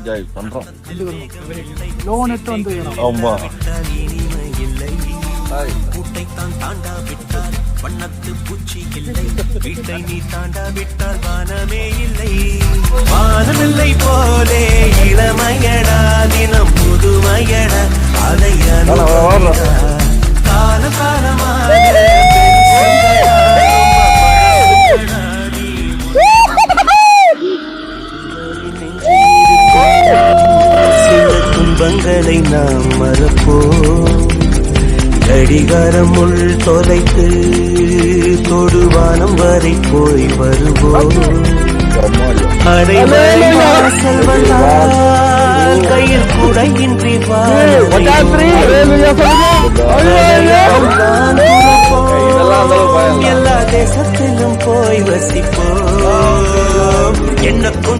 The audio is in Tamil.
ஜாய் பண்றோம். லோன் எடுத்து வந்து ஆமா கூட்டைத்தான் தாண்டா விட்டால் வண்ணத்து பூச்சி இல்லை, வீட்டை நீ தாண்டா விட்டால் வானமே இல்லை. வானமில்லை போலே இளமையடா, தினம் புதுமையடா, அதை காலம் காலமாக துன்பங்களை நாம் மறப்போம். கடிகாரம் உள் தொலைத்து தொடுவானம் வரை போய் வருவோம். அடைமலை வாசல் வந்தால் கையில் குடையின்றி எல்லா தேசத்திலும் போய் வசிப்போம். என்ன